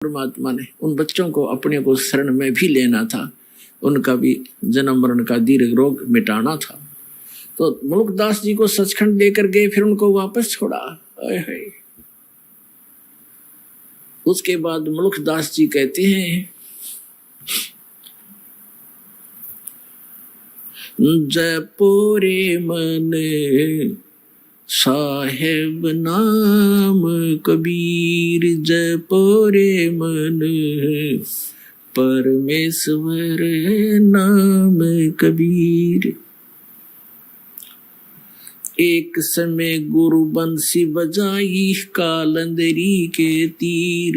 परमात्मा ने उन बच्चों को अपने को शरण में भी लेना था, उनका भी जन्म मरण का दीर्घ रोग मिटाना था। तो मुल्कदास जी को सचखंड लेकर गए, फिर उनको वापस छोड़ा। उसके बाद मुल्कदास जी कहते हैं, जपोरे मन साहेब नाम कबीर, जपोरे मन परमेश्वर नाम कबीर। एक समय गुरु बंसी बजाई कालंदरी के तीर,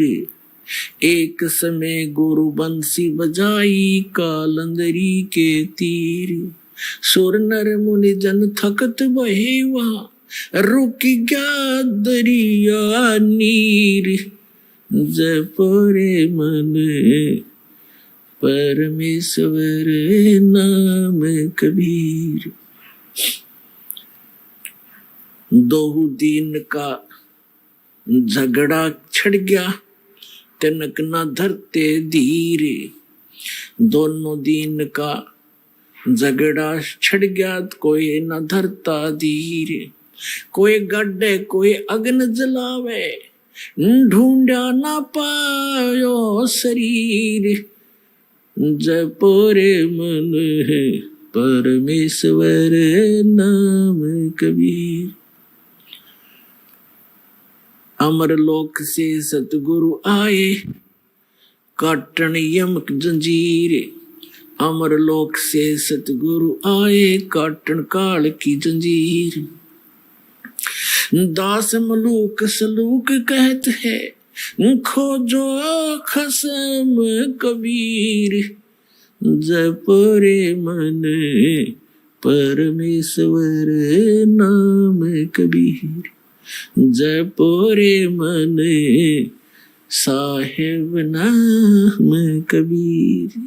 एक समय गुरु बंसी बजाई कालंदरी के तीर। सुर नर मुनि जन थकत बहे वहाँ, रुक गया दरिया नीर। जपोरे मन परमेश्वर नाम कबीर। दो दिन का झगड़ा छिड़ गया, तनक न धरते धीरे। दोनों दिन का झगड़ा छिड़ गया, कोई न धरता धीरे। कोई गड्ढे कोई अग्न जलावे, ढूंढा ना पायो शरीर। जपोरे मन परमेश्वर नाम कबीर। अमरलोक से सतगुरु आए, काटन यमक जंजीर। अमरलोक से सतगुरु आए, काटन काल की जंजीर। दास मलूक सलूक कहत है, खोजो खसम कबीर। जपोरे मन परमेश्वर नाम कबीर। जपोरे मन साहेब नाम कबीर।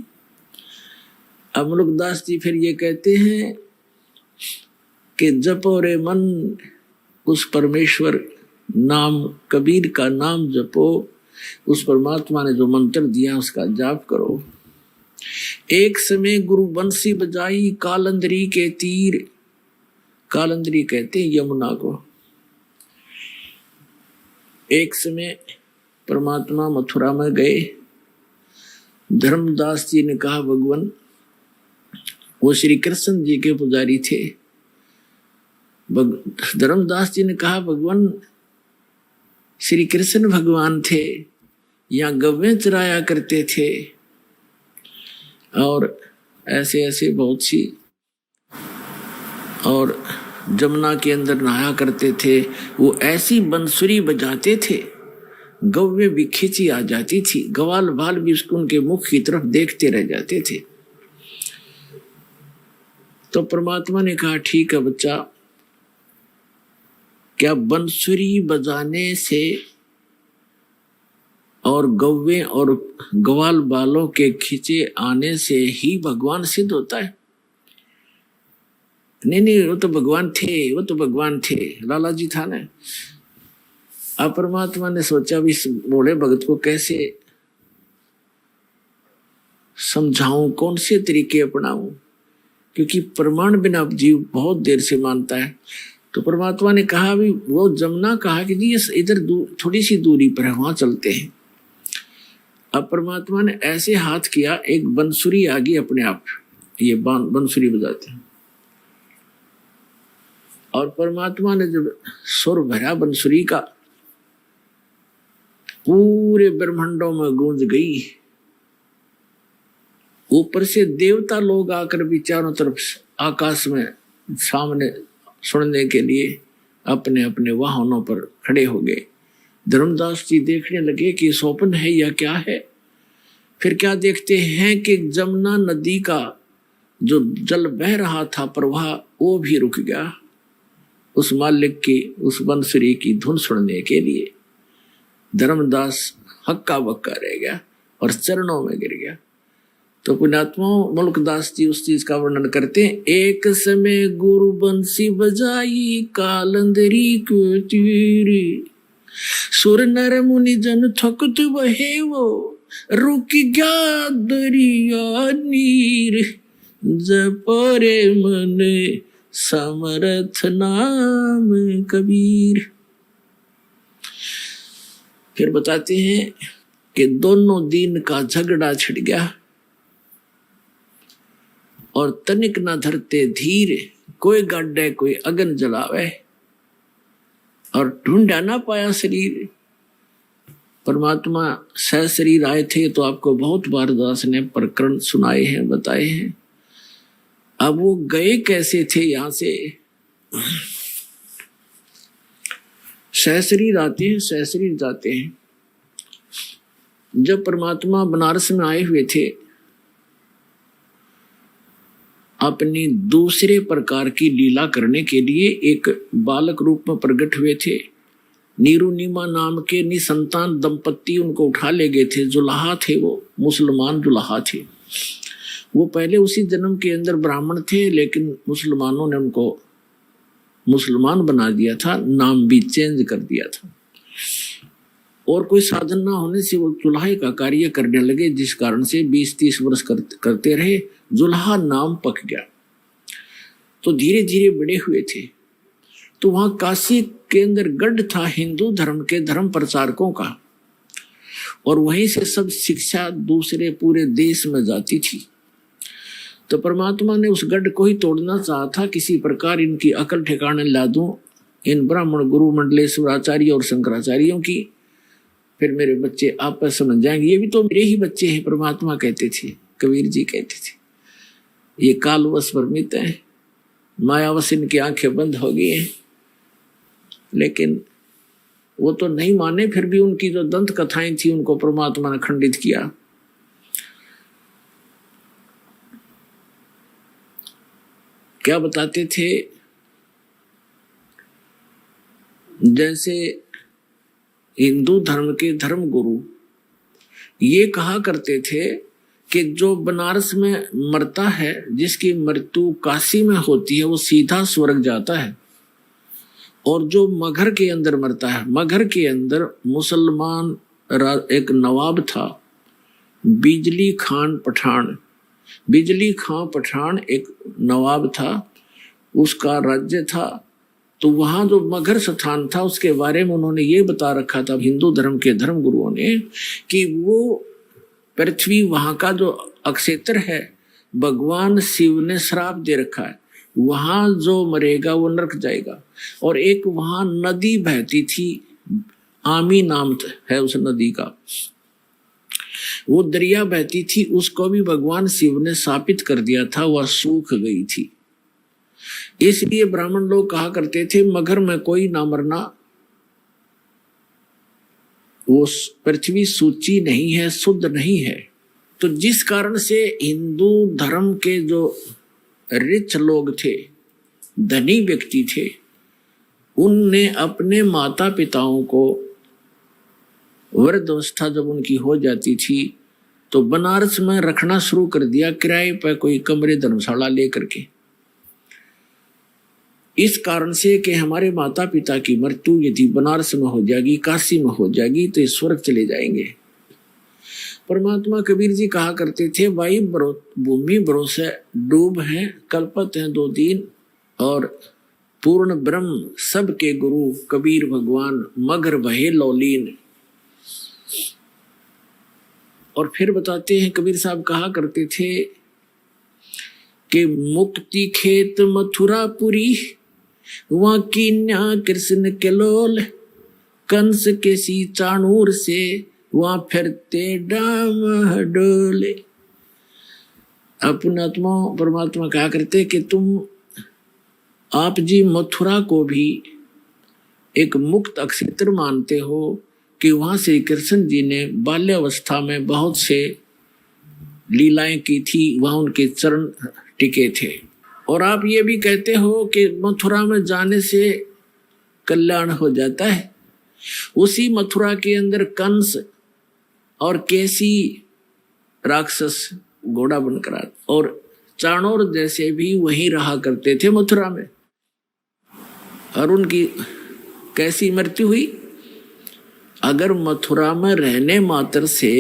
अब मुल्कदास जी फिर ये कहते हैं कि जपोरे मन, उस परमेश्वर नाम कबीर का नाम जपो, उस परमात्मा ने जो मंत्र दिया उसका जाप करो। एक समय गुरु बंसी बजाई कालंदरी के तीर। कालंदरी कहते हैं यमुना को। एक समय परमात्मा मथुरा में गए, धर्मदास जी ने कहा, भगवान, वो श्री कृष्ण जी के पुजारी थे। धर्मदास जी ने कहा, भगवान, श्री कृष्ण भगवान थे, यहाँ गव्वें चराया करते थे और ऐसे ऐसे बहुत सी, और जमुना के अंदर नहाया करते थे। वो ऐसी बंसुरी बजाते थे, गव्वें भी खींची आ जाती थी, ग्वाल बाल भी उसको उनके मुख की तरफ देखते रह जाते थे। तो परमात्मा ने कहा, ठीक है बच्चा, क्या बंसुरी बजाने से और गव्वे और ग्वाल बालों के खींचे आने से ही भगवान सिद्ध होता है? नहीं, वो तो भगवान थे, वो तो भगवान थे, लाला जी था ना। अब परमात्मा ने सोचा, भी इस बूढ़े भगत को कैसे समझाऊं, कौन से तरीके अपनाऊं, क्योंकि प्रमाण बिना जीव बहुत देर से मानता है। तो परमात्मा ने कहा, भी वो जमुना कहा कि जी इधर थोड़ी सी दूरी पर है, वहां चलते हैं। अब परमात्मा ने ऐसे हाथ किया, एक बंसुरी आ गई अपने आप, ये बंसुरी बजाते हैं। और परमात्मा ने जब सुर भरा बंसुरी का, पूरे ब्रह्मांडों में गूंज गई। ऊपर से देवता लोग आकर भी चारों तरफ आकाश में सामने सुनने के लिए अपने अपने वाहनों पर खड़े हो गए। धर्मदास जी देखने लगे कि स्वप्न है या क्या है। फिर क्या देखते हैं कि जमुना नदी का जो जल बह रहा था प्रवाह, वो भी रुक गया उस मालिक की, उस बंसुरी की धुन सुनने के लिए। धर्मदास हक्का बक्का रह गया और चरणों में गिर गया। तो पुण्यात्मा मुल्कदास जी उस चीज का वर्णन करते हैं। एक समय गुरु बंसी बजाई कालंदरी को तीरी, सुर नर मुनि जन थकत बहे वो, रुक गया दरिया नीर, जपरे मन समरथ नाम कबीर। फिर बताते हैं कि दोनों दिन का झगड़ा छिड़ गया और तनिक न धरते धीर, कोई गाड्डे कोई अगन जलावे, और ढूंढा ना पाया शरीर। परमात्मा सह शरीर आए थे तो आपको बहुत बार दास ने प्रकरण सुनाए हैं, बताए हैं। अब वो गए कैसे थे यहां से? सह शरीर आते हैं, सह शरीर जाते हैं। जब परमात्मा बनारस में आए हुए थे, अपनी दूसरे प्रकार की लीला करने के लिए एक बालक रूप में प्रकट हुए थे। नीरू नीमा नाम के निसंतान दंपत्ति उनको उठा ले गए थे। जुलाहा थे, वो मुसलमान जुलाहा थे। वो पहले उसी जन्म के अंदर ब्राह्मण थे, लेकिन मुसलमानों ने उनको मुसलमान बना दिया था, नाम भी चेंज कर दिया था। और कोई साधन ना होने से वो जुल्हा का कार्य करने लगे, जिस कारण से 20-30 वर्ष करते रहे। जुल्हा नाम पक गया तो धीरे धीरे बड़े हुए थे। तो वहां काशी के अंदर गढ़ था हिंदू धर्म के धर्म प्रचारकों का, और वहीं से सब शिक्षा दूसरे पूरे देश में जाती थी। तो परमात्मा ने उस गढ़ को ही तोड़ना चाहा था, किसी प्रकार इनकी अकल ठिकाने ला दूं, इन ब्राह्मण गुरु मंडलेश्वराचार्य और शंकराचार्यों की। फिर मेरे बच्चे आपस समझ जाएंगे, ये भी तो मेरे ही बच्चे हैं। परमात्मा कहते थे, कबीर जी कहते थे, ये कालवश परमित है, मायावश इनकी आंखें बंद हो गई हैं। लेकिन वो तो नहीं माने। फिर भी उनकी जो दंत कथाएं थी उनको परमात्मा ने खंडित किया। क्या बताते थे? जैसे हिंदू धर्म के धर्म गुरु ये कहा करते थे कि जो बनारस में मरता है, जिसकी मृत्यु काशी में होती है, वो सीधा स्वर्ग जाता है। और जो मगहर के अंदर मरता है, मगहर के अंदर मुसलमान एक नवाब था, बिजली खान पठान। बिजली खां पठान एक नवाब था, उसका राज्य था। तो वहां जो मगहर स्थान था उसके बारे में उन्होंने ये बता रखा था, हिंदू धर्म के धर्म गुरुओं ने, कि वो पृथ्वी वहां का जो अक्षेत्र है, भगवान शिव ने श्राप दे रखा है, वहां जो मरेगा वो नरक जाएगा। और एक वहां नदी बहती थी, आमी नाम है उस नदी का, वो दरिया बहती थी, उसको भी भगवान शिव ने शापित कर दिया था, वह सूख गई थी। इसलिए ब्राह्मण लोग कहा करते थे, मगर में कोई ना मरना, वो पृथ्वी सूची नहीं है, शुद्ध नहीं है। तो जिस कारण से हिंदू धर्म के जो रिच लोग थे, धनी व्यक्ति थे, उनने अपने माता पिताओं को वृद्धावस्था जब उनकी हो जाती थी तो बनारस में रखना शुरू कर दिया, किराए पर कोई कमरे धर्मशाला लेकर के। इस कारण से कि हमारे माता पिता की मृत्यु यदि बनारस में हो जाएगी, काशी में हो जाएगी, तो स्वर्ग चले जाएंगे। परमात्मा कबीर जी कहा करते थे, भाई भूमि भरोसे डूब हैं, कल्पत हैं 2 दिन, और पूर्ण ब्रह्म सबके गुरु कबीर भगवान, मगर बहे लौलीन। और फिर बताते हैं, कबीर साहब कहा करते थे कि मुक्ति खेत मथुरापुरी, वहां कीन्या कृष्ण के लोल, कंस के सी चाणूर से वहां फिरते डाम डोले। अपना आत्मा परमात्मा कहा करते कि तुम आप जी मथुरा को भी एक मुक्त अक्षेत्र मानते हो, कि वहां श्री कृष्ण जी ने बाल्यावस्था में बहुत से लीलाएं की थी, वहां उनके चरण टिके थे। और आप ये भी कहते हो कि मथुरा में जाने से कल्याण हो जाता है। उसी मथुरा के अंदर कंस और केसी राक्षस घोड़ा बनकर, और चाणूर जैसे भी वहीं रहा करते थे मथुरा में। और उनकी कैसी मृत्यु हुई? अगर मथुरा में रहने मात्र से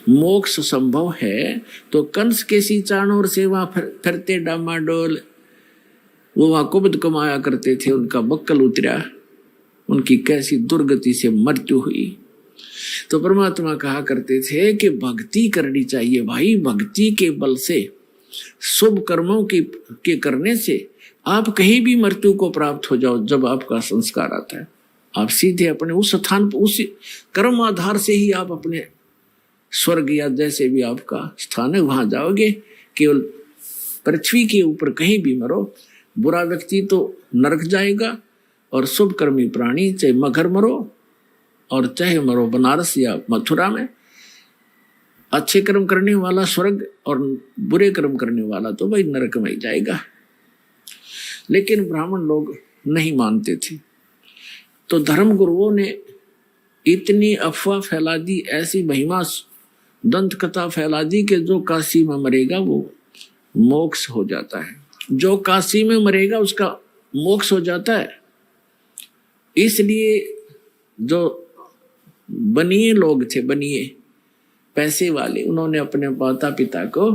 मोक्ष संभव है तो कंस कैसी चाणोर से वहां फिरते डामाडोल, वो वहां कुबद कमाया करते थे, उनका बक्कल उतरा, उनकी कैसी दुर्गति से मृत्यु हुई। तो परमात्मा कहा करते थे कि भक्ति करनी चाहिए भाई, भक्ति के बल से, शुभ कर्मों के करने से आप कहीं भी मृत्यु को प्राप्त हो जाओ। जब आपका संस्कार आता है आप सीधे अपने उस स्थान पर, उस कर्म आधार से ही आप अपने स्वर्ग या जैसे भी आपका स्थान है वहां जाओगे। केवल पृथ्वी के ऊपर कहीं भी मरो, बुरा व्यक्ति तो नरक जाएगा और शुभ कर्मी प्राणी चाहे मगर मरो और चाहे मरो बनारस या मथुरा में, अच्छे कर्म करने वाला स्वर्ग और बुरे कर्म करने वाला तो भाई नरक में ही जाएगा। लेकिन ब्राह्मण लोग नहीं मानते थे, तो धर्म गुरुओं ने इतनी अफवाह फैला दी, ऐसी महिमा दंत कथा फैला दी कि जो काशी में मरेगा वो मोक्ष हो जाता है, जो काशी में मरेगा उसका मोक्ष हो जाता है। इसलिए जो बनिए लोग थे, बनिए पैसे वाले, उन्होंने अपने माता पिता को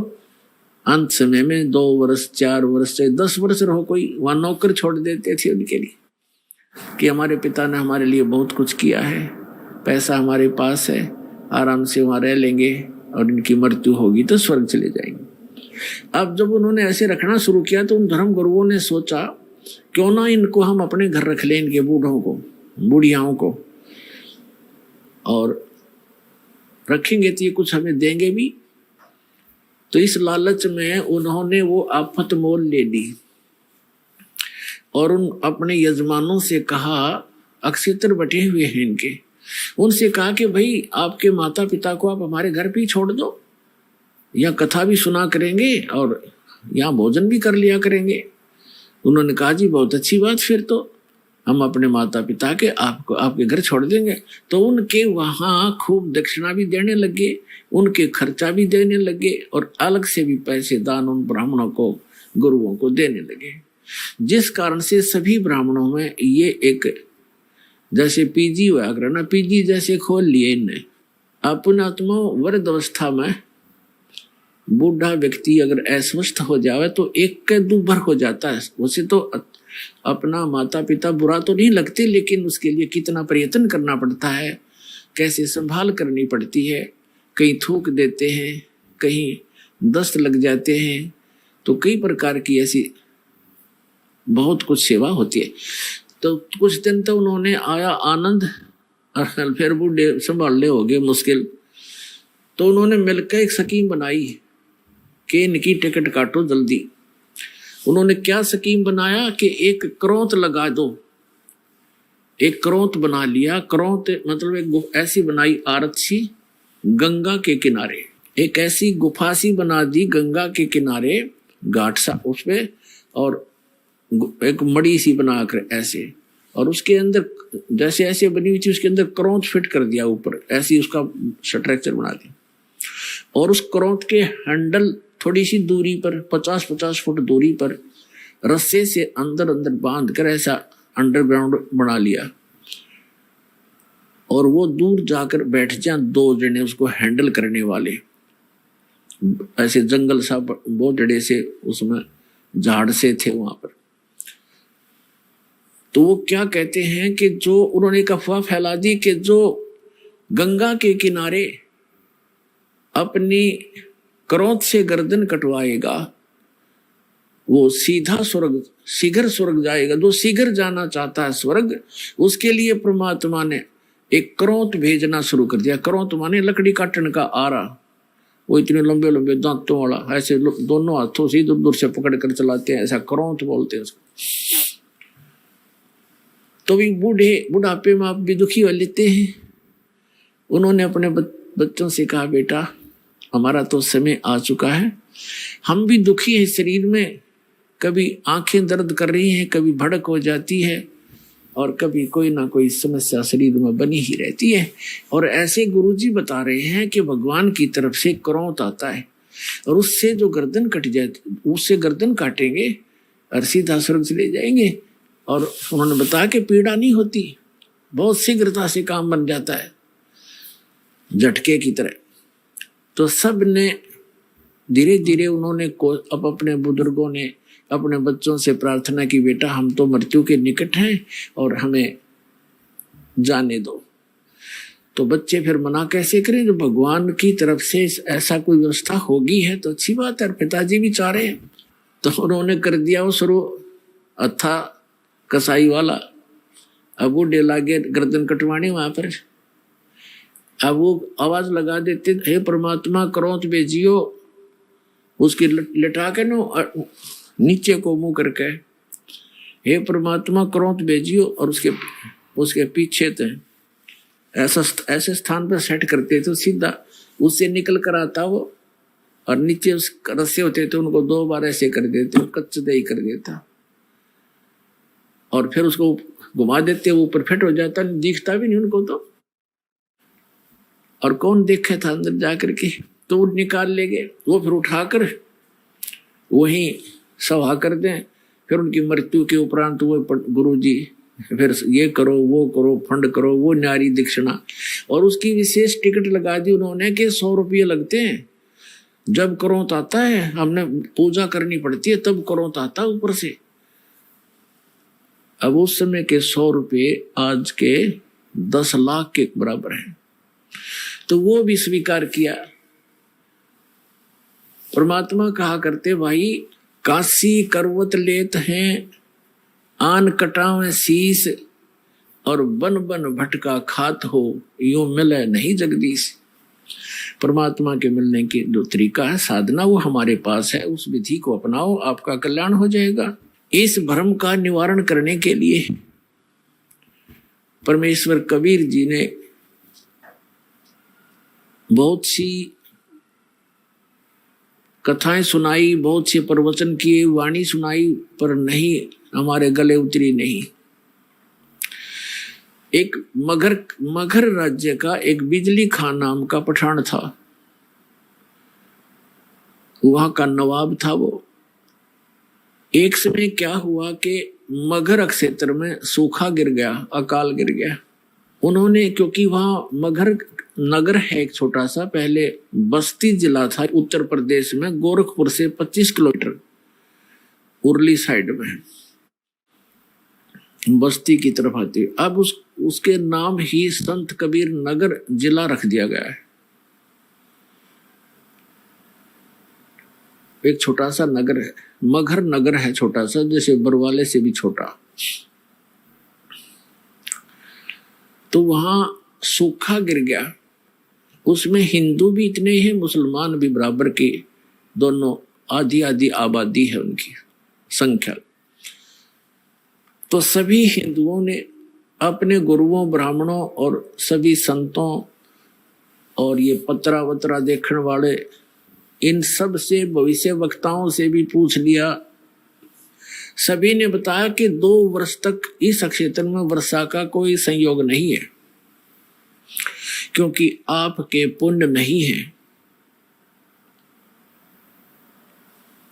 अंत समय में 2 वर्ष 4 वर्ष से 10 वर्ष रहो, कोई वहां नौकर छोड़ देते थे उनके लिए कि हमारे पिता ने हमारे लिए बहुत कुछ किया है, पैसा हमारे पास है, आराम से वहां रह लेंगे और इनकी मृत्यु होगी तो स्वर्ग चले जाएंगे। अब जब उन्होंने ऐसे रखना शुरू किया तो उन धर्म गुरुओं ने सोचा क्यों ना इनको हम अपने घर रख लें, इनके बूढ़ों को, बुढ़ियाओं को, और रखेंगे तो ये कुछ हमें देंगे भी। तो इस लालच में उन्होंने वो आफत मोल ले ली और उन अपने यजमानों से कहा, अक्षेत्र बटे हुए हैं इनके, उनसे कहा कि भाई आपके माता पिता को आप हमारे घर पे ही छोड़ दो, या कथा भी सुना करेंगे और यहाँ भोजन भी कर लिया करेंगे। उन्होंने कहा जी बहुत अच्छी बात, फिर तो हम अपने माता पिता के आपको आपके घर छोड़ देंगे। तो उनके वहाँ खूब दक्षिणा भी देने लगे, उनके खर्चा भी देने लगे और अलग से भी पैसे दान उन ब्राह्मणों को, गुरुओं को देने लगे। जिस कारण से सभी ब्राह्मणों में ये एक जैसे पीजी हुआ करना, पीजी जैसे खोल लिए इनने। अपने आत्मा वृद्ध अवस्था में बूढ़ा व्यक्ति अगर अस्वस्थ हो जाए तो एक के दुभर हो जाता है। उसे तो अपना माता पिता बुरा तो नहीं लगते, लेकिन उसके लिए कितना प्रयत्न करना पड़ता है, कैसे संभाल करनी पड़ती है, कहीं थूक देते हैं, कहीं दस्त लग जाते हैं, तो कई प्रकार की ऐसी बहुत कुछ सेवा होती है। तो कुछ दिन तो उन्होंने आया आनंद और फिर बूढ़े संभालने हो गए मुश्किल। तो उन्होंने मिलकर एक स्कीम बनाई कि इनकी टिकट काटो जल्दी। उन्होंने क्या स्कीम बनाया कि एक करौंत लगा दो, एक करौंत बना लिया। करौंत मतलब एक ऐसी बनाई आरत सी गंगा के किनारे, एक ऐसी गुफा सी बना दी गंगा के किनारे, घाट सा उसमें, और एक मड़ी सी बनाकर ऐसे, और उसके अंदर जैसे ऐसे बनी हुई थी उसके अंदर करौंत फिट कर दिया ऊपर, ऐसी उसका स्ट्रक्चर बना दिया। और उस करौंत के हैंडल थोड़ी सी दूरी पर 50-50 फुट दूरी पर रस्से से अंदर अंदर बांध कर ऐसा अंडरग्राउंड बना लिया, और वो दूर जाकर बैठ जाए 2 जने उसको हैंडल करने वाले, ऐसे जंगल सा बहुत जड़े से उसमें झाड़ से थे वहां पर। तो वो क्या कहते हैं कि जो उन्होंने एक अफवाह फैला दी कि जो गंगा के किनारे अपनी करौंत से गर्दन कटवाएगा वो सीधा स्वर्ग, शीघ्र स्वर्ग जाएगा। जो शीघ्र जाना चाहता है स्वर्ग, उसके लिए परमात्मा ने एक करौंत भेजना शुरू कर दिया। करौंत माने लकड़ी काटने का आरा, वो इतने लंबे लंबे दांतों वाला, ऐसे दोनों हाथों से दूर दूर से पकड़ कर चलाते हैं, ऐसा करौंत बोलते हैं उसको। तो भी बुढ़ापे में आप भी दुखी हो लेते हैं। उन्होंने अपने बच्चों से कहा, बेटा हमारा तो समय आ चुका है, हम भी दुखी हैं शरीर में, कभी आंखें दर्द कर रही हैं, कभी भड़क हो जाती है, और कभी कोई ना कोई समस्या शरीर में बनी ही रहती है। और ऐसे गुरुजी बता रहे हैं कि भगवान की तरफ से करौंत आता है और उससे जो गर्दन कट जाए, उससे गर्दन काटेंगे और सीधा स्वर्ग चले जाएंगे। और उन्होंने बताया कि पीड़ा नहीं होती, बहुत शीघ्रता से काम बन जाता है, झटके की तरह। तो सब ने धीरे धीरे उन्होंने अब अपने बुजुर्गों ने अपने बच्चों से प्रार्थना की, बेटा हम तो मृत्यु के निकट हैं और हमें जाने दो। तो बच्चे फिर मना कैसे करें, जब भगवान की तरफ से ऐसा कोई व्यवस्था होगी है तो अच्छी बात है। पिताजी भी चाह रहे हैं तो उन्होंने कर दिया वो शुरू अथा कसाई वाला। अब वो डेला गए गर्दन कटवाने वहां पर। अब वो आवाज लगा देते, हे परमात्मा करोत बेजियो, उसकी लटा के नो नीचे को मुंह करके, हे परमात्मा करोत बेजियो, और उसके पीछे थे ऐसे स्थान पर सेट करते तो सीधा उससे निकल कर आता वो, और नीचे उस रस्से होते थे उनको 2 बार ऐसे कर देते, कच्चे दही कर देता, और फिर उसको घुमा देते, वो ऊपर फिट हो जाता, दिखता भी नहीं उनको तो। और कौन देखे था अंदर जाकर के, तो वो निकाल ले गए, वो फिर उठाकर वहीं सभा कर दें। फिर उनकी मृत्यु के उपरांत वो गुरु जी फिर ये करो वो करो, फंड करो, वो न्यारी दक्षिणा, और उसकी विशेष टिकट लगा दी उन्होंने कि 100 रुपये लगते हैं जब करोत आता है, हमने पूजा करनी पड़ती है तब करोत आता ऊपर से। अब उस समय के 100 रुपये आज के 10 लाख के बराबर है। तो वो भी स्वीकार किया। परमात्मा कहा करते, भाई काशी करवत लेत हैं, आन कटावे शीस, और बन बन भटका खात हो, यूं मिले नहीं जगदीश। परमात्मा के मिलने की जो तरीका है साधना, वो हमारे पास है, उस विधि को अपनाओ, आपका कल्याण हो जाएगा। इस भ्रम का निवारण करने के लिए परमेश्वर कबीर जी ने बहुत सी कथाएं सुनाई, बहुत से प्रवचन किए, वाणी सुनाई, पर नहीं हमारे गले उतरी नहीं। एक मगध राज्य का एक बिजली खान नाम का पठान था, वहां का नवाब था वो। एक समय क्या हुआ कि मगध क्षेत्र में सूखा गिर गया, अकाल गिर गया। उन्होंने, क्योंकि वहां मगध नगर है एक छोटा सा, पहले बस्ती जिला था उत्तर प्रदेश में, गोरखपुर से 25 किलोमीटर उरली साइड में बस्ती की तरफ आती है। अब उसके नाम ही संत कबीर नगर जिला रख दिया गया है। एक छोटा सा नगर है, मगहर नगर है छोटा सा, जैसे बरवाले से भी छोटा। तो वहां सूखा गिर गया, उसमें हिंदू भी इतने हैं, मुसलमान भी बराबर के, दोनों आधी आधी आबादी है उनकी संख्या। तो सभी हिंदुओं ने अपने गुरुओं, ब्राह्मणों और सभी संतों और ये पत्रा वत्रा देखने वाले, इन सब से, भविष्य वक्ताओं से भी पूछ लिया। सभी ने बताया कि 2 वर्ष तक इस क्षेत्र में वर्षा का कोई संयोग नहीं है, क्योंकि आपके पुण्य नहीं है।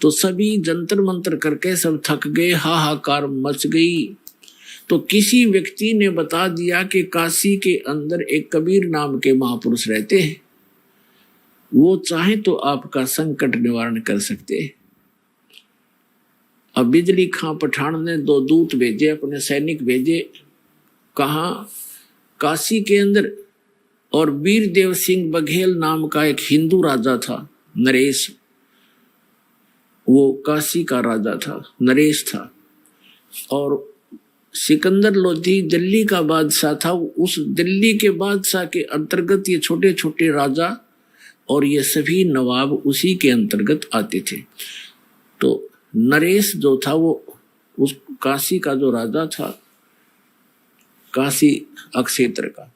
तो सभी जंतर मंत्र करके सब थक गए, हाहाकार मच गई। तो किसी व्यक्ति ने बता दिया कि काशी के अंदर एक कबीर नाम के महापुरुष रहते हैं, वो चाहे तो आपका संकट निवारण कर सकते हैं। अब बिजली खां पठान ने 2 दूत भेजे, अपने सैनिक भेजे, कहा काशी के अंदर। और वीरदेव सिंह बघेल नाम का एक हिंदू राजा था, नरेश, वो काशी का राजा था, नरेश था। और सिकंदर लोधी दिल्ली का बादशाह था। उस दिल्ली के बादशाह के अंतर्गत ये छोटे छोटे राजा और ये सभी नवाब उसी के अंतर्गत आते थे। तो नरेश जो था वो उस काशी का जो राजा था, काशी क्षेत्र का,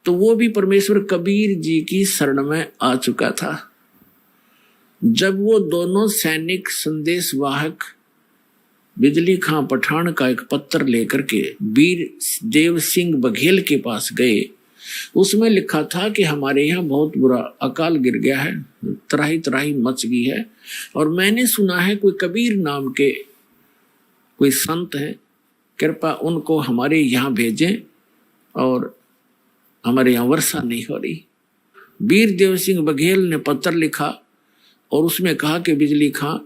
तो वो भी परमेश्वर कबीर जी की शरण में आ चुका था। जब वो दोनों सैनिक संदेश वाहक बिजली खां पठान का एक पत्र लेकर के वीर देव सिंह बघेल के पास गए, उसमें लिखा था कि हमारे यहाँ बहुत बुरा अकाल गिर गया है, त्राही त्राही मच गई है, और मैंने सुना है कोई कबीर नाम के कोई संत हैं, कृपा उनको हमारे यहाँ भेजें और हमारे यहाँ वर्षा नहीं हो रही। वीरदेव सिंह बघेल ने पत्र लिखा और उसमें कहा कि बिजली खां,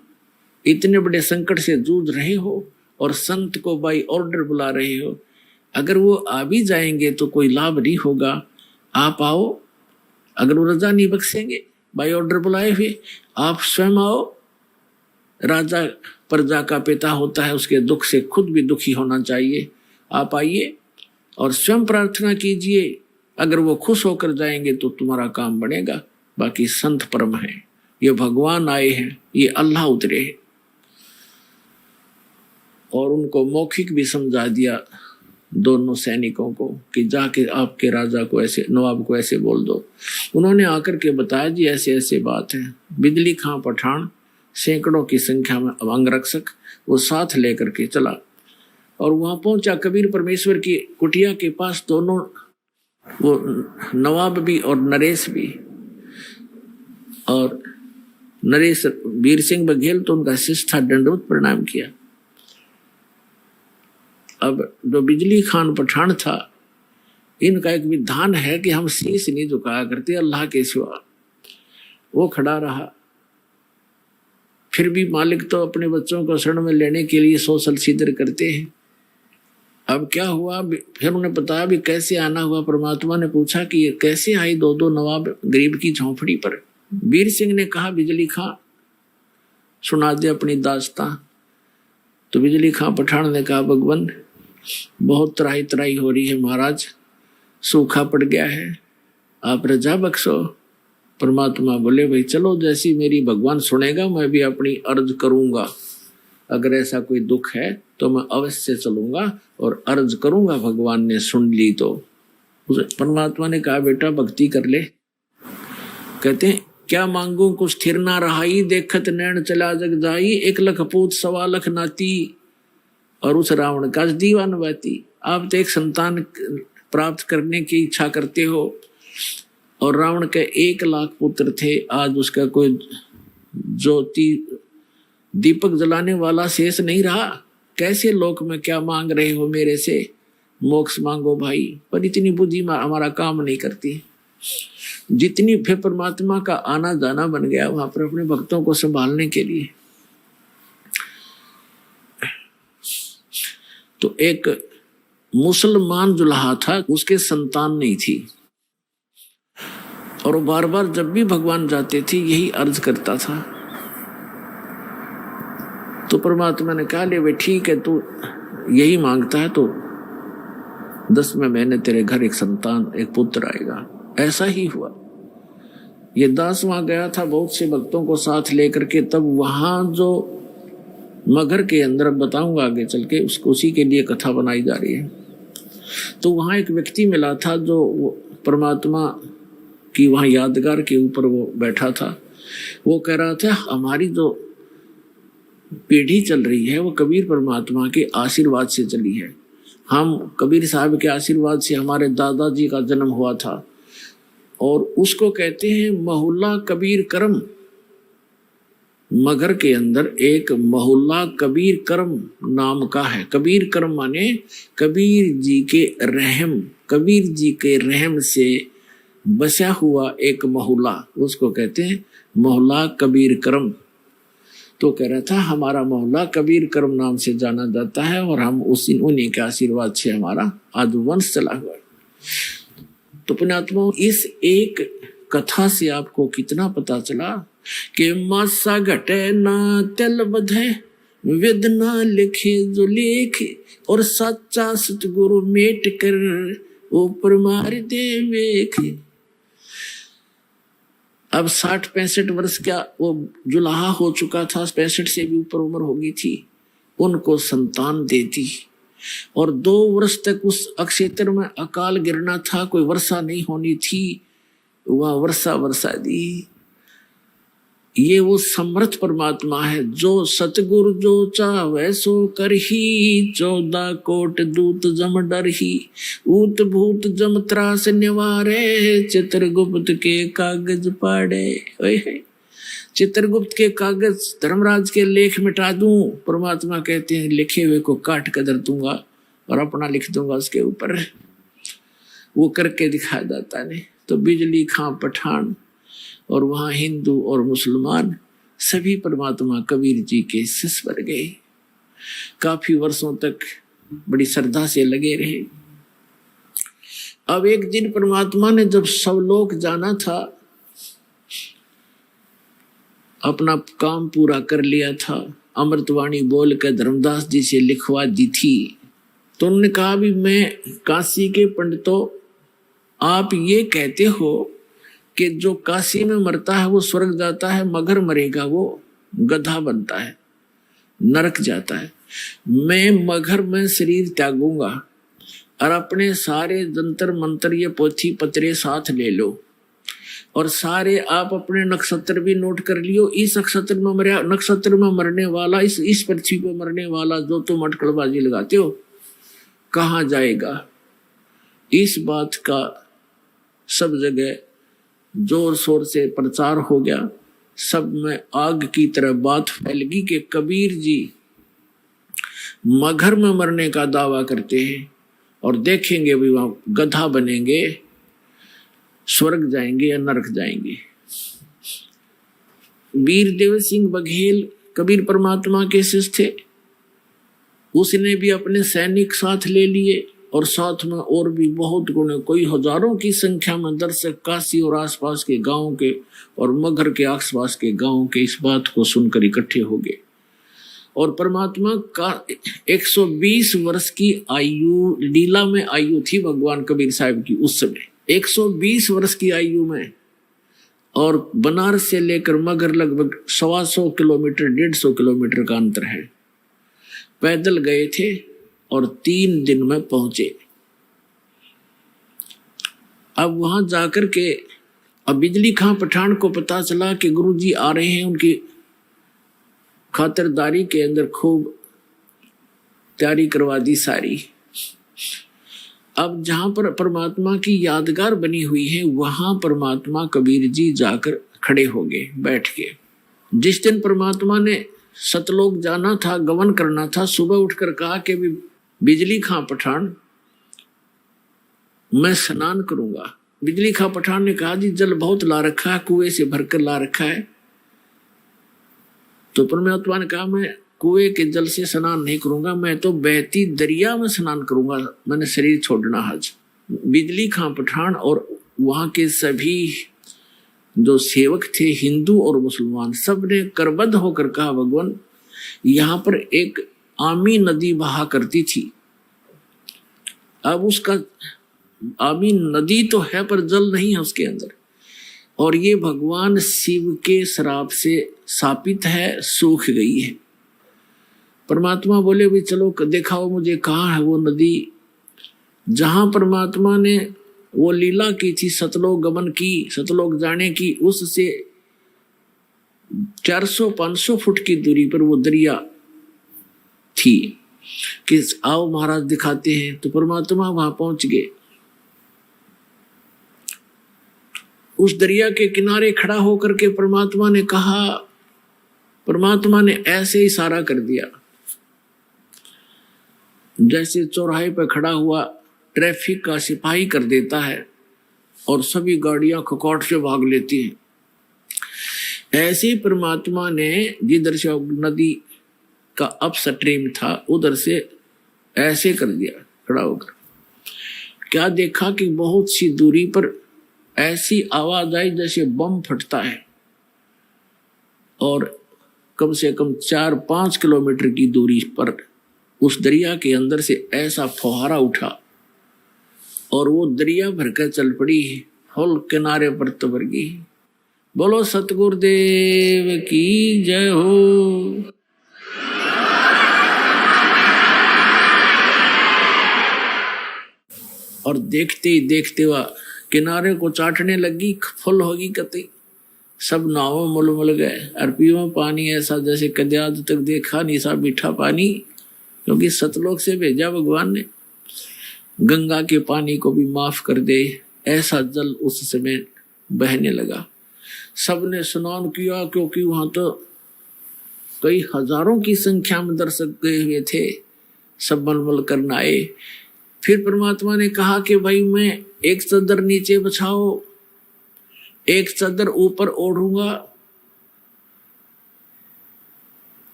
इतने बड़े संकट से जूझ रहे हो और संत को बाई ऑर्डर बुला रहे हो, अगर वो आ भी जाएंगे तो कोई लाभ नहीं होगा, आप आओ। अगर वो रजा नहीं बख्शेंगे बाई ऑर्डर बुलाए हुए, आप स्वयं आओ। राजा प्रजा का पिता होता है, उसके दुख से खुद भी दुखी होना चाहिए। आप आइए और स्वयं प्रार्थना कीजिए, अगर वो खुश होकर जाएंगे तो तुम्हारा काम बनेगा। बाकी संत परम है, ये भगवान आए हैं, ये अल्लाह उतरे हैं। और उनको मौखिक भी समझा दिया दोनों सैनिकों को कि जाके आपके राजा को ऐसे, नवाब को ऐसे बोल दो। उन्होंने आकर के बताया जी ऐसे ऐसे बात है। बिजली खां पठान सैकड़ों की संख्या में अंगरक्षक वो साथ लेकर के चला और वहां पहुंचा कबीर परमेश्वर की कुटिया के पास। दोनों, वो नवाब भी और नरेश भी, और नरेश वीर सिंह बघेल तो उनका शिष्य था, दंडवत प्रणाम किया। अब जो बिजली खान पठान था, इनका एक विधान है कि हम शीश नहीं झुकाया करते अल्लाह के सिवा। वो खड़ा रहा, फिर भी मालिक तो अपने बच्चों को शरण में लेने के लिए सोशल सीधर करते हैं। अब क्या हुआ, फिर उन्हें बताया भी कैसे आना हुआ। परमात्मा ने पूछा कि ये कैसे आई दो दो नवाब गरीब की झोंपड़ी पर। वीर सिंह ने कहा बिजली खां सुना दे अपनी दास्तां। तो बिजली खां पठान ने कहा भगवान बहुत त्राही त्राही हो रही है महाराज, सूखा पड़ गया है, आप रजा बख्शो। परमात्मा बोले भाई चलो, जैसी मेरी भगवान सुनेगा मैं भी अपनी अर्ज करूंगा। अगर ऐसा कोई दुख है तो मैं अवश्य चलूंगा और अर्ज करूंगा। भगवान ने सुन ली तो परमात्मा ने कहा बेटा भक्ति कर ले। कहते हैं क्या मांगू कुछ स्थिर ना रहाई, देखत नैन चला जग जाई, 1 लख पूत 1.25 लाख नाती और उस रावण का दीवान बाती। आप तो एक संतान प्राप्त करने की इच्छा करते हो और रावण के 1 लाख पुत्र थे, आज उसका कोई ज्योति दीपक जलाने वाला शेष नहीं रहा। कैसे लोक में क्या मांग रहे हो मेरे से, मोक्ष मांगो भाई। पर इतनी बुद्धि हमारा काम नहीं करती। जितनी फिर परमात्मा का आना जाना बन गया वहां पर अपने भक्तों को संभालने के लिए। तो एक मुसलमान जुलाहा था, उसके संतान नहीं थी और बार बार जब भी भगवान जाते थे यही अर्ज करता था। तो परमात्मा ने कहा ले भाई ठीक है, तू यही मांगता है तो 10वें महीने तेरे घर एक संतान, एक पुत्र आएगा। ऐसा ही हुआ। ये दास वहां गया था बहुत से भक्तों को साथ लेकर के। तब वहां जो मगर के अंदर, बताऊंगा आगे चल के, उसको उसी के लिए कथा बनाई जा रही है। तो वहां एक व्यक्ति मिला था जो परमात्मा की वहां यादगार के ऊपर वो बैठा था। वो कह रहा था हमारी जो पीढ़ी चल रही है वो कबीर परमात्मा के आशीर्वाद से चली है। हम कबीर साहब के आशीर्वाद से हमारे दादाजी का जन्म हुआ था और उसको कहते हैं मोहल्ला कबीर करम। मगर के अंदर एक मोहल्ला कबीर करम नाम का है। कबीर करम माने कबीर जी के रहम, कबीर जी के रहम से बसा हुआ एक मोहल्ला, उसको कहते हैं मोहल्ला कबीर करम। तो कह रहा था हमारा मोहल्ला कबीर करम नाम से जाना जाता है और हम उन्हीं के आशीर्वाद से हमारा आज वंश चला हुआ है। तो पुण्यात्मा, इस एक कथा से आपको कितना पता चला कि मासा घटे ना तेल बधे, वेद ना लिखे जो लेख, और सच्चा सतगुरु मेट कर ऊपर मार दे वेख। अब 60-65 वर्ष का वो जुलाहा हो चुका था, 65 से भी ऊपर उम्र हो गई थी। उनको संतान देती और 2 वर्ष तक उस अक्षेत्र में अकाल गिरना था, कोई वर्षा नहीं होनी थी। वह वर्षा दी। ये वो समर्थ परमात्मा है जो सतगुरु जो चाहे सो करही, 14 कोट दूत जम डरही, ऊत भूत जम त्रास निवारे, चित्रगुप्त के कागज पाड़े। चित्रगुप्त के कागज, धर्मराज के लेख मिटा दूं। परमात्मा कहते हैं लिखे हुए को काट कर धर दूंगा और अपना लिख दूंगा उसके ऊपर। वो करके दिखाया जाता नहीं। तो बिजली खां पठान और वहां हिंदू और मुसलमान सभी परमात्मा कबीर जी के शिष्य बन गए। काफी वर्षों तक बड़ी श्रद्धा से लगे रहे। अब एक दिन परमात्मा ने जब सब लोग जाना था, अपना काम पूरा कर लिया था, अमृतवाणी बोल कर धर्मदास जी से लिखवा दी थी, तो उन्होंने कहा भी मैं काशी के पंडितों, आप ये कहते हो कि जो काशी में मरता है वो स्वर्ग जाता है, मगर मरेगा वो गधा बनता है, नरक जाता है। मैं मगर में शरीर त्यागूंगा और अपने सारे जंतर मंत्र ये पोथी पत्रे साथ ले लो और सारे आप अपने नक्षत्र भी नोट कर लियो। इस नक्षत्र में मरने वाला, इस पृथ्वी पर मरने वाला जो तुम अटकलबाजी लगाते हो कहाँ जाएगा। इस बात का सब जगह जोर शोर से प्रचार हो गया। सब में आग की तरह बात फैल गई कि कबीर जी मगर में मरने का दावा करते हैं और देखेंगे भी वहां गधा बनेंगे, स्वर्ग जाएंगे या नरक जाएंगे। वीर देव सिंह बघेल कबीर परमात्मा के शिष्य थे। उसने भी अपने सैनिक साथ ले लिए और साथ में और भी बहुत गुणे, कोई हजारों की संख्या में दर्शक काशी और आसपास के गांव के और मगर के आसपास के गांव के इस बात को सुनकर इकट्ठे हो गए। और परमात्मा का 120 वर्ष की आयु, लीला में आयु थी भगवान कबीर साहब की उस समय, 120 वर्ष की आयु में। और बनारस से लेकर मगर लगभग 125 किलोमीटर 150 किलोमीटर का अंतर है। पैदल गए थे और 3 दिन में पहुंचे। अब वहां जाकर के अब बिजली खां पठान को पता चला कि गुरुजी आ रहे हैं, उनकी खातिरदारी के अंदर खूब तैयारी करवा दी सारी। अब जहां पर परमात्मा की यादगार बनी हुई है वहां परमात्मा कबीर जी जाकर खड़े हो गए, बैठ के। जिस दिन परमात्मा ने सतलोक जाना था, गमन करना था, सुबह उठकर कहा कि बिजली खां पठान मैं स्नान करूंगा। बिजली खां पठान ने कहा जी जल बहुत ला रखा है, कुएं से भरकर ला रखा है। तो परमात्मा ने कहा मैं कुएं के जल से स्नान नहीं करूंगा, मैं तो बहती दरिया में स्नान करूंगा, मैंने शरीर छोड़ना आज। बिजली खां पठान और वहां के सभी जो सेवक थे हिंदू और मुसलमान, सब ने करबद्ध होकर कहा भगवान यहाँ पर एक आमी नदी बहा करती थी, अब उसका आमी नदी तो है पर जल नहीं है उसके अंदर, और ये भगवान शिव के श्राप से शापित है, सूख गई है। परमात्मा बोले भी चलो दिखाओ मुझे कहाँ है वो नदी। जहां परमात्मा ने वो लीला की थी, सतलोक गमन की, सतलोक जाने की, उससे 400-500 फुट की दूरी पर वो दरिया थी कि आओ महाराज दिखाते हैं। तो परमात्मा वहां पहुंच गए। उस दरिया के किनारे खड़ा होकर के परमात्मा ने कहा, परमात्मा ने ऐसे इशारा कर दिया जैसे चौराहे पर खड़ा हुआ ट्रैफिक का सिपाही कर देता है और सभी गाड़ियां खकोट से भाग लेती हैं। ऐसे परमात्मा ने जिधर से नदी का अपस्ट्रीम था उधर से ऐसे कर दिया खड़ा होकर। क्या देखा कि बहुत सी दूरी पर ऐसी आवाज आई जैसे बम फटता है, और कम से कम 4-5 किलोमीटर की दूरी पर उस दरिया के अंदर से ऐसा फुहारा उठा और वो दरिया भरकर चल पड़ी, फुल किनारे पर तबर गई। बोलो सतगुरुदेव की जय हो। और देखते ही देखते हुआ किनारे को चाटने लगी, फुल होगी कतई। सब नावों मुलमुल गए, अरपियों में पानी ऐसा जैसे कदे आज तक देखा नहीं सा मीठा पानी, क्योंकि सतलोक से भेजा भगवान ने। गंगा के पानी को भी माफ कर दे ऐसा जल उस समय बहने लगा। सबने स्नान किया, क्योंकि वहां तो कई हजारों की संख्या में दर्शक गए हुए थे। सब मलमल करना आए। फिर परमात्मा ने कहा कि भाई मैं एक चादर नीचे बिछाओ, एक चादर ऊपर ओढ़ूंगा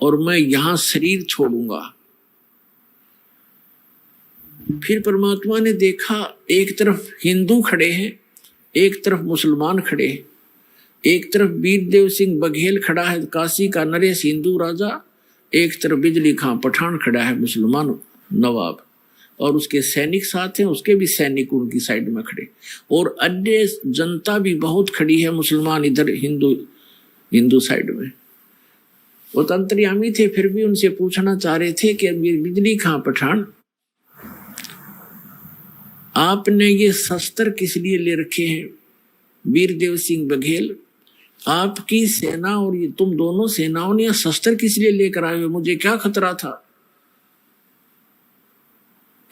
और मैं यहां शरीर छोड़ूंगा। फिर परमात्मा ने देखा एक तरफ हिंदू खड़े हैं, एक तरफ मुसलमान खड़े हैं, एक तरफ वीरदेव सिंह बघेल खड़ा है काशी का नरेश हिंदू राजा, एक तरफ बिजली खां पठान खड़ा है मुसलमान नवाब, और उसके सैनिक साथ हैं, उसके भी सैनिक उनकी साइड में खड़े, और अन्य जनता भी बहुत खड़ी है मुसलमान इधर हिंदू साइड में। वो तो अंतर्यामी थे, फिर भी उनसे पूछना चाह रहे थे कि बिजली खां पठान, आपने ये शस्त्र किस लिए ले रखे हैं? वीरदेव सिंह बघेल, आपकी सेना और ये तुम दोनों सेनाओं ने शस्त्र किस लिए लेकर आए हो? मुझे क्या खतरा था?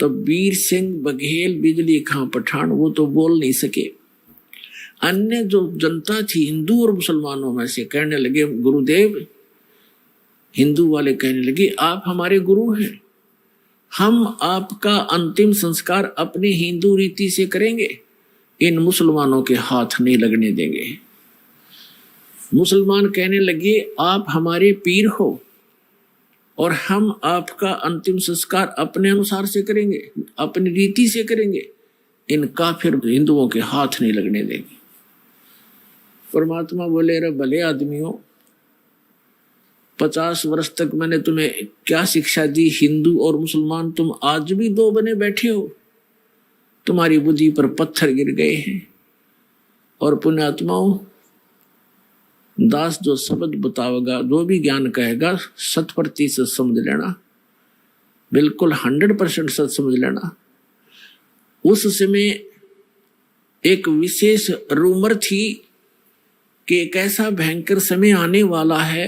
तो वीर सिंह बघेल बिजली खां पठान वो तो बोल नहीं सके। अन्य जो जनता थी हिंदू और मुसलमानों में से कहने लगे, गुरुदेव, हिंदू वाले कहने लगे, आप हमारे गुरु हैं, हम आपका अंतिम संस्कार अपने हिंदू रीति से करेंगे, इन मुसलमानों के हाथ नहीं लगने देंगे। मुसलमान कहने लगे, आप हमारे पीर हो और हम आपका अंतिम संस्कार अपने अनुसार से करेंगे, अपनी रीति से करेंगे, इन काफिर हिंदुओं के हाथ नहीं लगने देंगे। परमात्मा बोले, रे भले आदमियों, 50 वर्ष तक मैंने तुम्हें क्या शिक्षा दी? हिंदू और मुसलमान तुम आज भी दो बने बैठे हो, तुम्हारी बुद्धि पर पत्थर गिर गए हैं। और पुण्यात्माओं, दास जो शब्द बतावेगा, जो भी ज्ञान कहेगा, 100% समझ लेना, बिल्कुल 100% सच समझ लेना। उस समय एक विशेष रूमर थी कि एक ऐसा भयंकर समय आने वाला है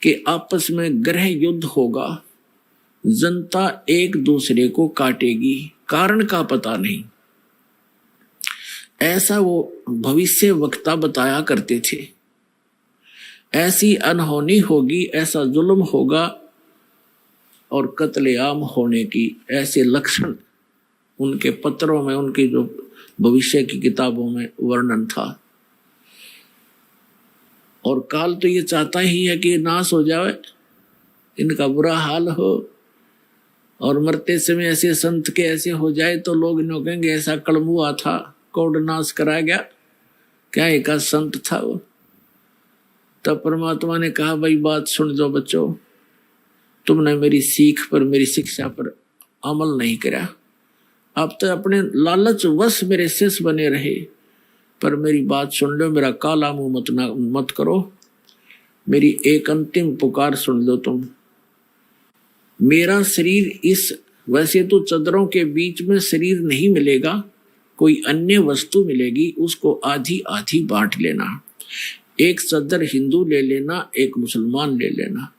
कि आपस में ग्रह युद्ध होगा, जनता एक दूसरे को काटेगी, कारण का पता नहीं। ऐसा वो भविष्य वक्ता बताया करते थे। ऐसी अनहोनी होगी, ऐसा जुल्म होगा और कत्लेआम होने की ऐसे लक्षण उनके पत्रों में, उनकी जो भविष्य की किताबों में वर्णन था। और काल तो ये चाहता ही है कि नाश हो जाए, इनका बुरा हाल हो, और मरते समय ऐसे संत के ऐसे हो जाए तो लोग इन्हों कहेंगे ऐसा कड़मुआ था, कोड नाश करा गया, क्या एक संत था वो। तब परमात्मा ने कहा, भाई बात सुन दो बच्चों, तुमने मेरी सीख पर, मेरी शिक्षा पर अमल नहीं करा, अब तो अपने लालच वश मेरे शिष्य बने रहे, पर मेरी बात सुन लो, मेरा काला मुंह मत करो, मेरी एक अंतिम पुकार सुन लो तुम। मेरा शरीर इस, वैसे तो चदरों के बीच में शरीर नहीं मिलेगा, कोई अन्य वस्तु मिलेगी, उसको आधी आधी बांट लेना, एक चदर हिंदू ले लेना, एक मुसलमान ले लेना,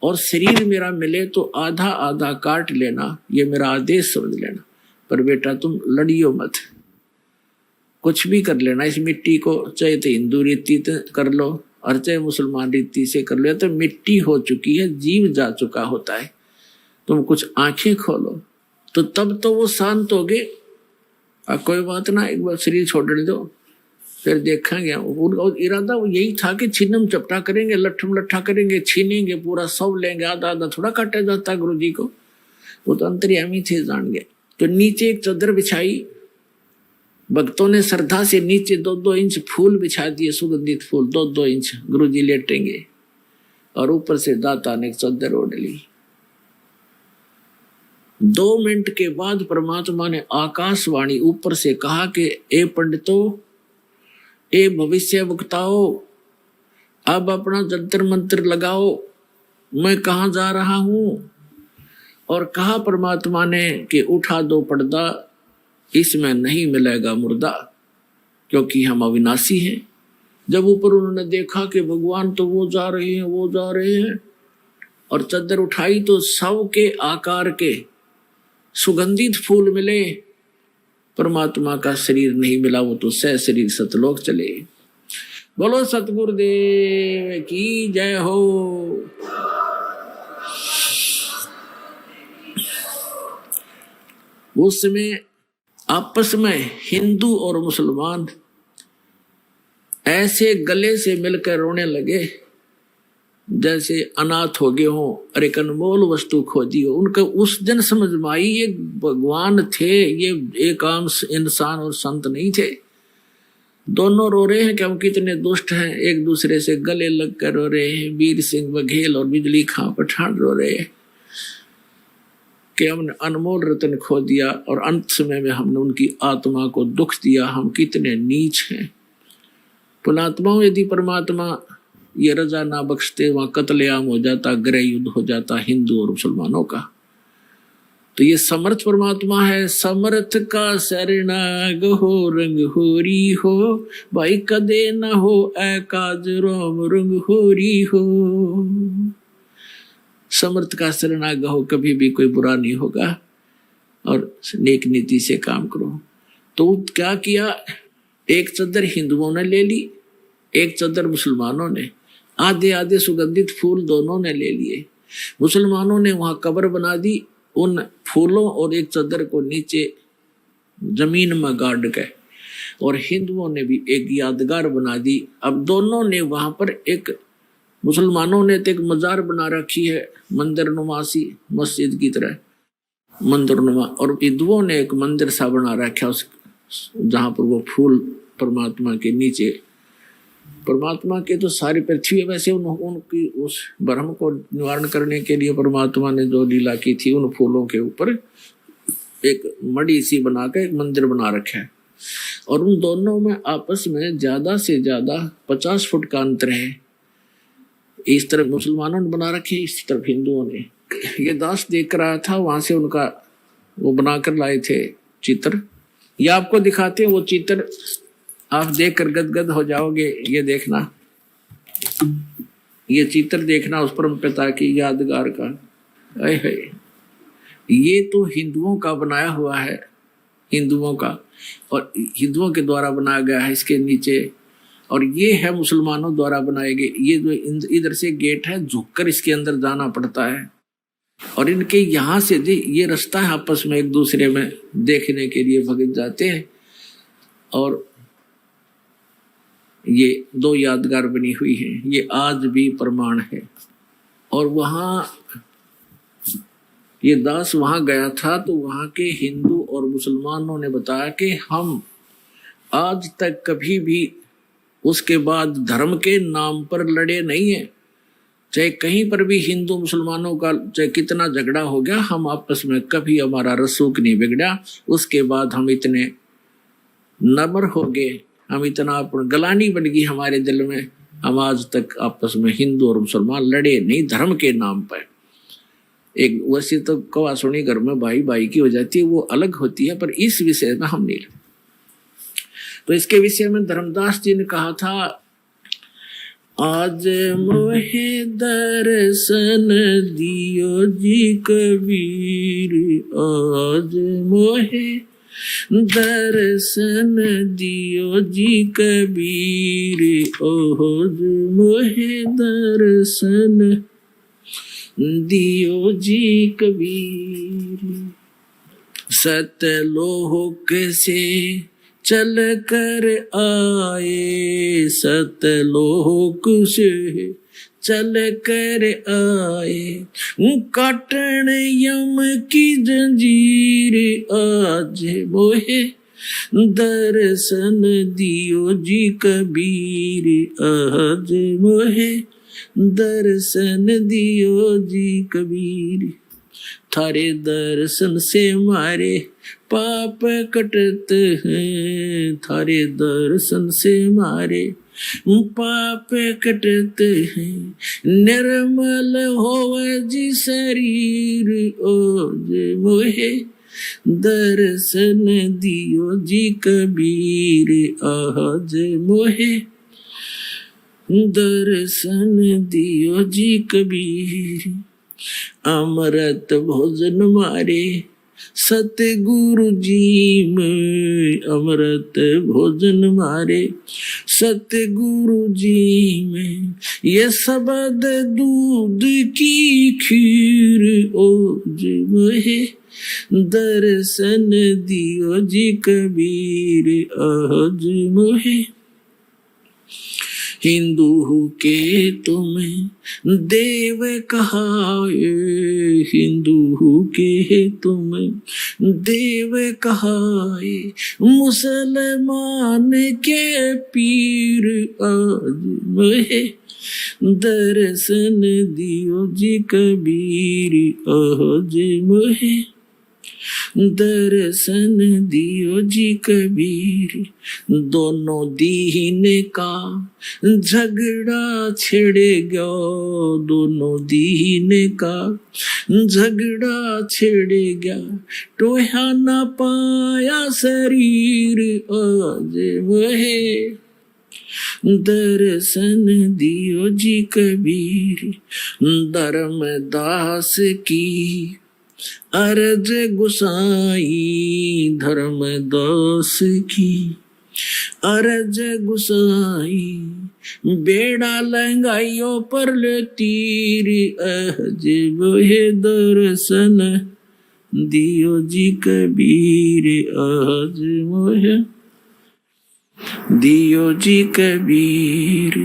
और शरीर मेरा मिले तो आधा आधा काट लेना, ये मेरा आदेश समझ लेना। पर बेटा तुम लड़ियो मत, कुछ भी कर लेना इस मिट्टी को, चाहे तो हिंदू रीति कर लो और चाहे मुसलमान रीति से कर लो, तो मिट्टी हो चुकी है, जीव जा चुका होता है। तुम कुछ आंखें खोलो तो तब तो वो शांत हो गए, कोई बात ना, एक बार शरीर छोड़ दो, फिर देखेंगे। उनका इरादा वो यही था कि छिन्नम चपटा करेंगे, लट्ठम लट्ठा करेंगे, छीनेंगे, पूरा सब लेंगे, आधा आधा थोड़ा काटा जाता गुरु जी को, वो तो अंतर्यामी थे, जान गए। तो नीचे एक चादर बिछाई, भक्तों ने श्रद्धा से नीचे 2-2 इंच फूल बिछा दिए, सुगंधित फूल 2-2 इंच, गुरु जी लेटेंगे, और ऊपर से दाता ने एक चादर ओढ़ ली। 2 मिनट के बाद परमात्मा ने आकाशवाणी ऊपर से कहा कि ए पंडितों, ए भविष्य वक्ताओं, अब अपना जंतर मंत्र लगाओ, मैं कहाँ जा रहा हूं। और कहा परमात्मा ने कि उठा दो पर्दा, इसमें नहीं मिलेगा मुर्दा, क्योंकि हम अविनाशी हैं। जब ऊपर उन्होंने देखा कि भगवान तो वो जा रहे हैं, वो जा रहे हैं, और चादर उठाई तो शव के आकार के सुगंधित फूल मिले, परमात्मा का शरीर नहीं मिला, वो तो सह शरीर सतलोक चले। बोलो सतगुरुदेव की जय हो। उसमें आपस में हिंदू और मुसलमान ऐसे गले से मिलकर रोने लगे जैसे अनाथ हो गए हों और एक अनमोल वस्तु खो दी हो। उनका उस दिन समझ में आई ये भगवान थे, ये एक आम इंसान और संत नहीं थे। दोनों रो रहे हैं कि हम कितने दुष्ट हैं, एक दूसरे से गले लग कर रो रहे हैं। वीर सिंह बघेल और बिजली खां पठान रो रहे हैं कि हमने अनमोल रतन खो दिया और अंत समय में हमने उनकी आत्मा को दुख दिया, हम कितने नीच हैं। पुणात्माओं, यदि परमात्मा ये रजा ना बख्शते, वहां कत्लेआम हो जाता, गृह युद्ध हो जाता हिंदू और मुसलमानों का। तो ये समर्थ परमात्मा है। समर्थ का शरणाग हो रंग होरी हो, भाई कदे न हो एकाज रोम रंग होरी हो। समर्थ का शरणाग हो, कभी भी कोई बुरा नहीं होगा और नेक नीति से काम करो। तो क्या किया, एक चद्दर हिंदुओं ने ले ली, एक चद्दर मुसलमानों ने, आधे आधे सुगंधित फूल दोनों ने ले लिए। मुसलमानों ने वहां कब्र बना दी उन फूलों और एक चद्दर को नीचे जमीन में गाड़ के, और हिंदुओं ने भी एक यादगार बना दी। अब दोनों ने वहां पर एक, मुसलमानों ने तो एक मजार बना रखी है मंदिर नुमासी, मस्जिद की तरह मंदिर नुमा, और हिंदुओं ने एक मंदिर सा बना रखा उस जहां पर वो फूल परमात्मा के नीचे, परमात्मा के तो सारी पृथ्वी है। वैसे उनकी उस भ्रम को निवारण करने के लिए परमात्मा ने जो लीला की थी, उन फूलों के ऊपर एक मड़ी सी बनाकर एक मंदिर बना रखा है। और उन दोनों में आपस में ज्यादा से ज्यादा 50 फुट का अंतर है। इस तरफ मुसलमानों ने बना रखे, इस तरफ हिंदुओं ने। ये दास देख रहा था, वहां से उनका वो बनाकर लाए थे चित्र। ये आपको दिखाते हैं वो चित्र, आप देखकर गदगद हो जाओगे। ये देखना, ये चित्र देखना उस परम पिता की यादगार का। अरे है, ये तो हिंदुओं का बनाया हुआ है, हिंदुओं का, और हिंदुओं के द्वारा बनाया गया है इसके नीचे। और ये है मुसलमानों द्वारा बनाए गए। ये जो इधर से गेट है, झुककर इसके अंदर जाना पड़ता है, और इनके यहाँ से ये रास्ता है, आपस में एक दूसरे में देखने के लिए भगत जाते हैं। और ये दो यादगार बनी हुई हैं, ये आज भी प्रमाण है। और वहाँ ये दास वहां गया था, तो वहां के हिंदू और मुसलमानों ने बताया कि हम आज तक कभी भी उसके बाद धर्म के नाम पर लड़े नहीं है। चाहे कहीं पर भी हिंदू मुसलमानों का चाहे कितना झगड़ा हो गया, हम आपस में कभी हमारा रसूख नहीं बिगड़ा। उसके बाद हम इतने नम्र हो गए, हम इतना गलानी बन गई हमारे दिल में, हम आज तक आपस में हिंदू और मुसलमान लड़े नहीं धर्म के नाम पर। एक वैसे तो कवा सुनी घर में भाई भाई की हो जाती है, वो अलग होती है, पर इस विषय में हम नहीं। तो इसके विषय में धर्मदास जी ने कहा था, आज मोहे दर्शन दियो जी कबीर, आज मोहे दर्शन दियो जी कबीर, आज मोहे दर्शन दियो जी कबीर। सतलोक से चल कर आए, सतलोक से चल कर आए, काटन यम की जंजीर, आज मोहे दर्शन दियो जी कबीर, आज मोहे दर्शन दियो जी कबीर। थारे दर्शन से मारे पाप कटत हैं, थारे दर्शन से मारे पाप कटत हैं, निर्मल होवे जी शरीर, ओज मोहे दर्शन दियो जी कबीर, आज मोहे दर्शन दियो जी कबीर। अमृत भोजन मारे सतगुरु जी में, अमृत भोजन मारे सतगुरु जी में, ये शब्द दूध की खीर, ओज मोहे दर्शन दियो जी कबीर आज मोहे। हिंदू के तुम्हें देव कहाए, हिंदू के तुम्हें देव कहाए, मुसलमान के पीर आज मोहे। दर्शन दियो जी कबीर आज मोहे। दर्शन दियो जी कबीर। दोनों दीन का झगड़ा छिड़ गया, दोनों दीन का झगड़ा छिड़ गया, टोहा ना पाया शरीर आज वहे। दर्शन दियो जी कबीर। धर्मदास की अर्ज गुसाई, धर्मदास की अर्ज गुसाई, बेड़ा लंगाइयो पर तीर आज वहे। दर्शन दियो जी कबीर आज वहे, दियो जी कबीर।